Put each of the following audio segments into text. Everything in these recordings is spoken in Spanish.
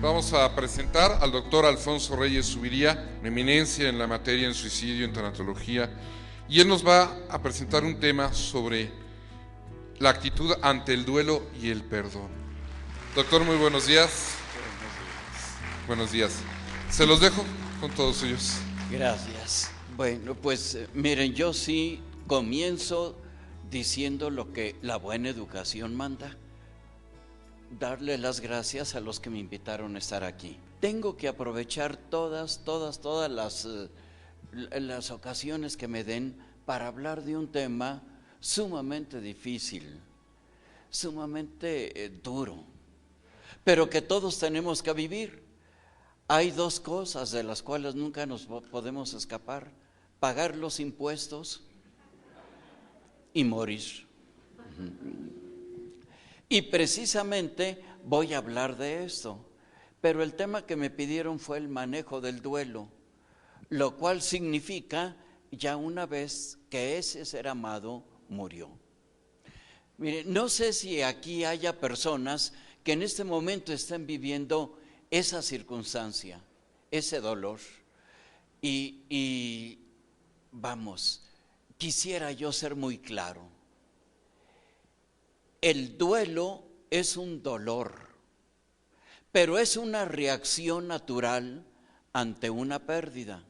Vamos a presentar al doctor Alfonso Reyes Zuviría, una eminencia en la materia en suicidio, en tanatología, y él nos va a presentar un tema sobre la actitud ante el duelo y el perdón. Doctor, muy buenos días. Buenos días. Se los dejo con todos ellos. Gracias. Bueno, pues miren, yo sí comienzo diciendo lo que la buena educación manda. Darle las gracias a los que me invitaron a estar aquí. Tengo que aprovechar todas las ocasiones que me den para hablar de un tema sumamente difícil, sumamente duro, pero que todos tenemos que vivir. Hay dos cosas de las cuales nunca nos podemos escapar: pagar los impuestos y morir. Y precisamente voy a hablar de esto, pero el tema que me pidieron fue el manejo del duelo, lo cual significa ya una vez que ese ser amado murió. Mire, no sé si aquí haya personas que en este momento estén viviendo esa circunstancia, ese dolor, y vamos, quisiera yo ser muy claro. El duelo es un dolor, pero es una reacción natural ante una pérdida.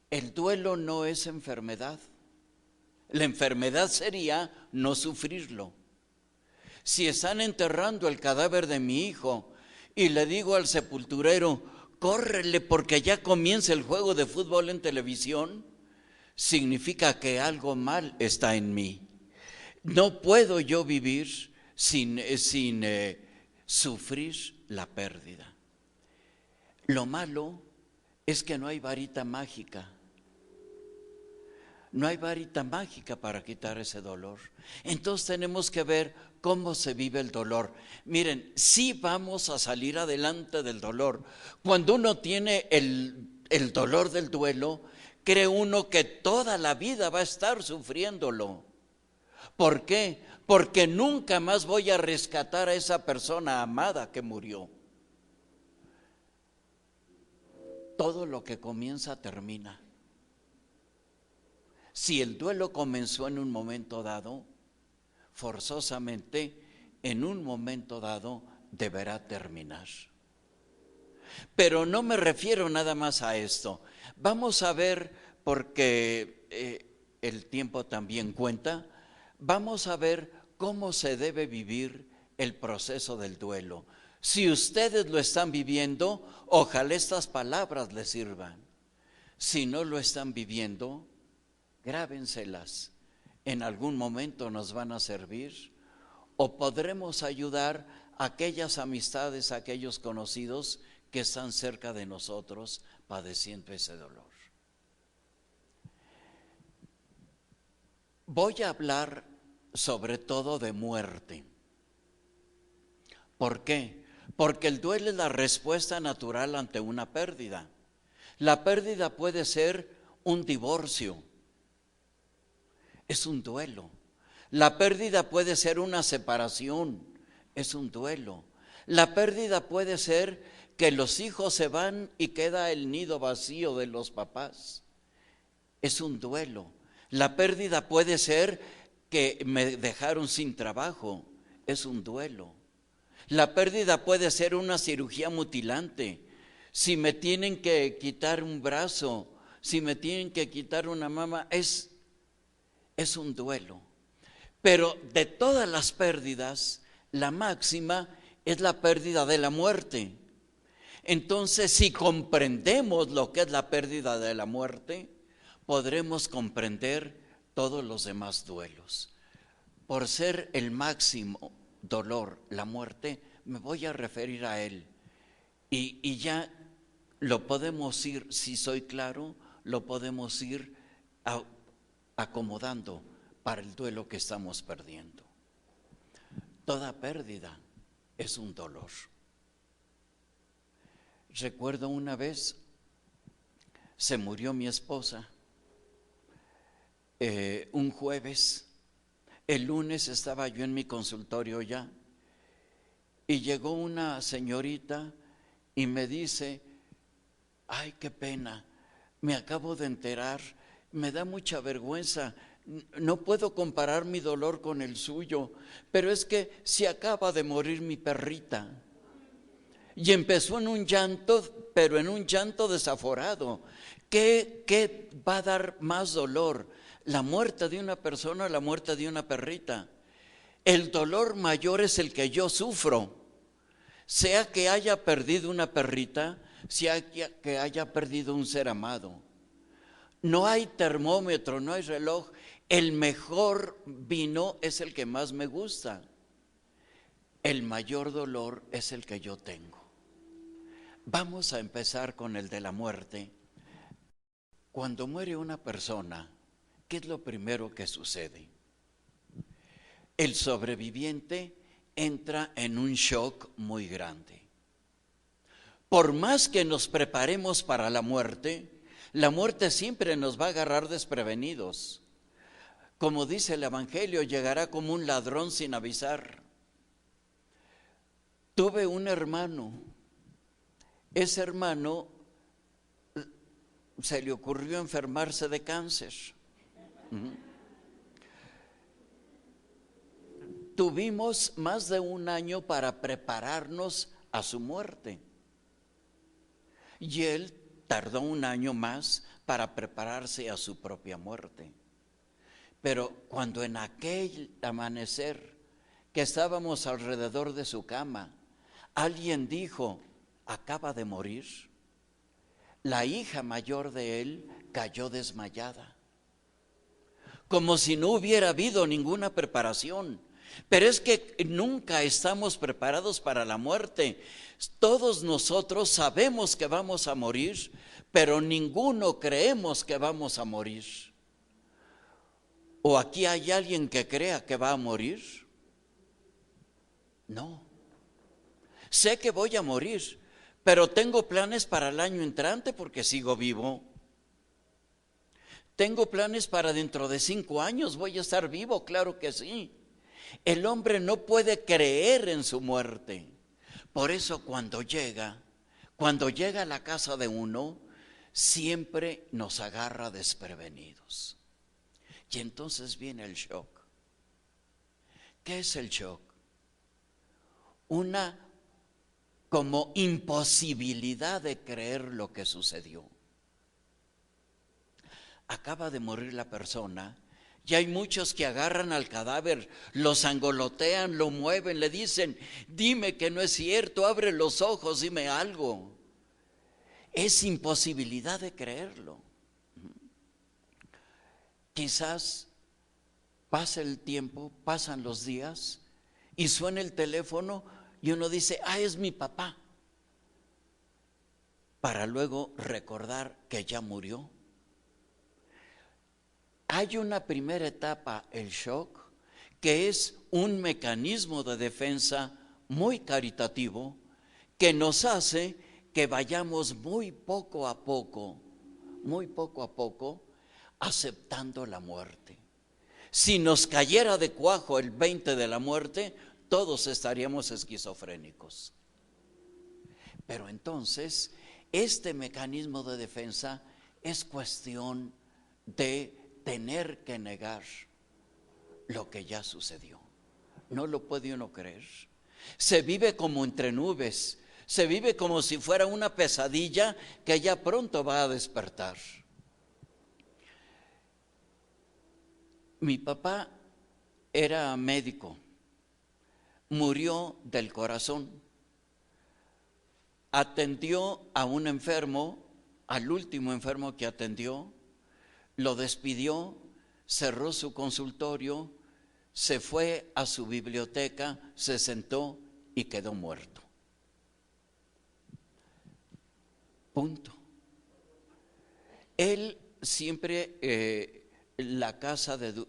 El duelo no es enfermedad. La enfermedad sería no sufrirlo. Si están enterrando el cadáver de mi hijo y le digo al sepulturero, córrele porque ya comienza el juego de fútbol en televisión, significa que algo mal está en mí. No puedo yo vivir sin sufrir la pérdida. Lo malo es que no hay varita mágica. No hay varita mágica para quitar ese dolor. Entonces tenemos que ver cómo se vive el dolor. Miren, sí vamos a salir adelante del dolor. Cuando uno tiene el dolor del duelo, cree uno que toda la vida va a estar sufriéndolo. ¿Por qué? Porque nunca más voy a rescatar a esa persona amada que murió. Todo lo que comienza termina. Si el duelo comenzó en un momento dado, forzosamente en un momento dado deberá terminar. Pero no me refiero nada más a esto. Vamos a ver, porque el tiempo también cuenta. Vamos a ver cómo se debe vivir el proceso del duelo. Si ustedes lo están viviendo, ojalá estas palabras les sirvan. Si no lo están viviendo, grábenselas. En algún momento nos van a servir o podremos ayudar a aquellas amistades, a aquellos conocidos que están cerca de nosotros padeciendo ese dolor. Voy a hablar sobre todo de muerte. ¿Por qué? Porque el duelo es la respuesta natural ante una pérdida. La pérdida puede ser un divorcio, es un duelo. La pérdida puede ser una separación, es un duelo. La pérdida puede ser que los hijos se van y queda el nido vacío de los papás, es un duelo. La pérdida puede ser que me dejaron sin trabajo, es un duelo. La pérdida puede ser una cirugía mutilante. Si me tienen que quitar un brazo, si me tienen que quitar una mama, es un duelo. Pero de todas las pérdidas, la máxima es la pérdida de la muerte. Entonces, si comprendemos lo que es la pérdida de la muerte, podremos comprender todos los demás duelos. Por ser el máximo dolor, la muerte, me voy a referir a él. Y ya lo podemos ir, si soy claro, lo podemos ir acomodando para el duelo que estamos perdiendo. Toda pérdida es un dolor. Recuerdo una vez, se murió mi esposa, un jueves. El lunes estaba yo en mi consultorio ya Y llegó una señorita y me dice, ay, qué pena, me acabo de enterar, me da mucha vergüenza, no puedo comparar mi dolor con el suyo, pero es que se acaba de morir mi perrita. Y empezó en un llanto, pero en un llanto desaforado. ¿Qué va a dar más dolor? ¿La muerte de una persona o la muerte de una perrita? El dolor mayor es el que yo sufro, sea que haya perdido una perrita, sea que haya perdido un ser amado. No hay termómetro, no hay reloj. El mejor vino es el que más me gusta. El mayor dolor es el que yo tengo. Vamos a empezar con el de la muerte. Cuando muere una persona, ¿qué es lo primero que sucede? El sobreviviente entra en un shock muy grande. Por más que nos preparemos para la muerte siempre nos va a agarrar desprevenidos. Como dice el Evangelio, llegará como un ladrón sin avisar. Tuve un hermano. Ese hermano se le ocurrió enfermarse de cáncer. Tuvimos más de un año para prepararnos a su muerte. Y él tardó un año más para prepararse a su propia muerte. Pero cuando en aquel amanecer que estábamos alrededor de su cama, alguien dijo, acaba de morir, la hija mayor de él cayó desmayada, como si no hubiera habido ninguna preparación. Pero es que nunca estamos preparados para la muerte. Todos nosotros sabemos que vamos a morir, pero ninguno creemos que vamos a morir. ¿O aquí hay alguien que crea que va a morir? No. Sé que voy a morir, pero tengo planes para el año entrante porque sigo vivo. Tengo planes para dentro de 5 años, voy a estar vivo, claro que sí. El hombre no puede creer en su muerte. Por eso cuando llega a la casa de uno, siempre nos agarra desprevenidos. Y entonces viene el shock. ¿Qué es el shock? Una como imposibilidad de creer lo que sucedió. Acaba de morir la persona. Y hay muchos que agarran al cadáver, lo sangolotean, lo mueven, le dicen, dime que no es cierto, abre los ojos, dime algo. Es imposibilidad de creerlo. Quizás pasa el tiempo, pasan los días y suena el teléfono y uno dice, es mi papá. Para luego recordar que ya murió. Hay una primera etapa, el shock, que es un mecanismo de defensa muy caritativo que nos hace que vayamos muy poco a poco, aceptando la muerte. Si nos cayera de cuajo el 20 de la muerte, todos estaríamos esquizofrénicos. Pero entonces, este mecanismo de defensa es cuestión de tener que negar lo que ya sucedió. No lo puede uno creer. Se vive como entre nubes, se vive como si fuera una pesadilla que ya pronto va a despertar. Mi papá era médico, murió del corazón, atendió a un enfermo, al último enfermo que atendió, lo despidió, cerró su consultorio, se fue a su biblioteca, se sentó y quedó muerto. Punto. Él siempre,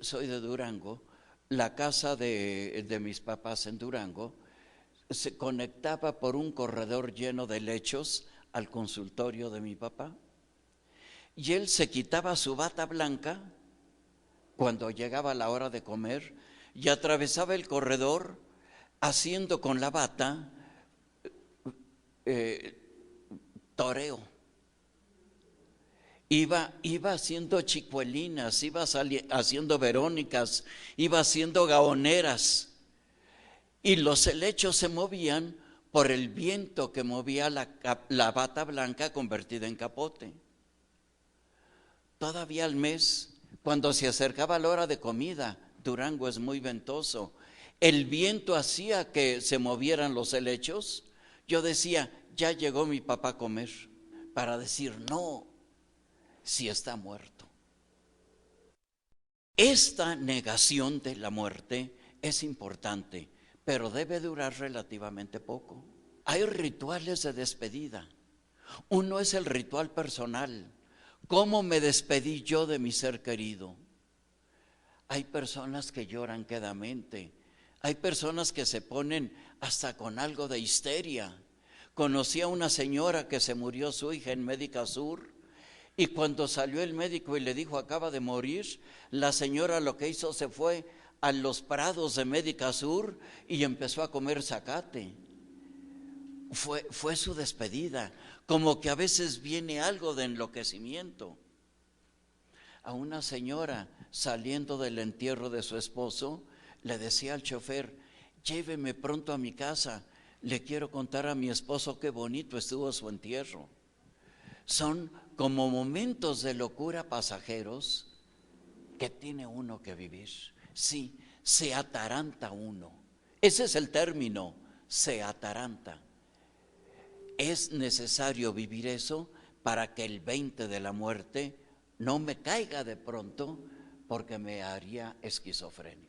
soy de Durango, la casa de mis papás en Durango, se conectaba por un corredor lleno de lechos al consultorio de mi papá. Y él se quitaba su bata blanca cuando llegaba la hora de comer y atravesaba el corredor, haciendo con la bata toreo. Iba haciendo chicuelinas, iba haciendo verónicas, iba haciendo gaoneras. Y los helechos se movían por el viento que movía la bata blanca convertida en capote. Todavía al mes, cuando se acercaba la hora de comida, Durango es muy ventoso, el viento hacía que se movieran los helechos. Yo decía, ya llegó mi papá a comer, para decir, no, si está muerto. Esta negación de la muerte es importante, pero debe durar relativamente poco. Hay rituales de despedida. Uno es el ritual personal. ¿Cómo me despedí yo de mi ser querido? Hay personas que lloran quedamente. Hay personas que se ponen hasta con algo de histeria. Conocí a una señora que se murió su hija en Médica Sur, y cuando salió el médico y le dijo acaba de morir, la señora lo que hizo se fue a los prados de Médica Sur y empezó a comer zacate. Fue su despedida, como que a veces viene algo de enloquecimiento. A una señora saliendo del entierro de su esposo, le decía al chofer, lléveme pronto a mi casa, le quiero contar a mi esposo qué bonito estuvo su entierro. Son como momentos de locura pasajeros que tiene uno que vivir. Sí, se ataranta uno. Ese es el término, se ataranta. Es necesario vivir eso para que el 20 de la muerte no me caiga de pronto porque me haría esquizofrénico.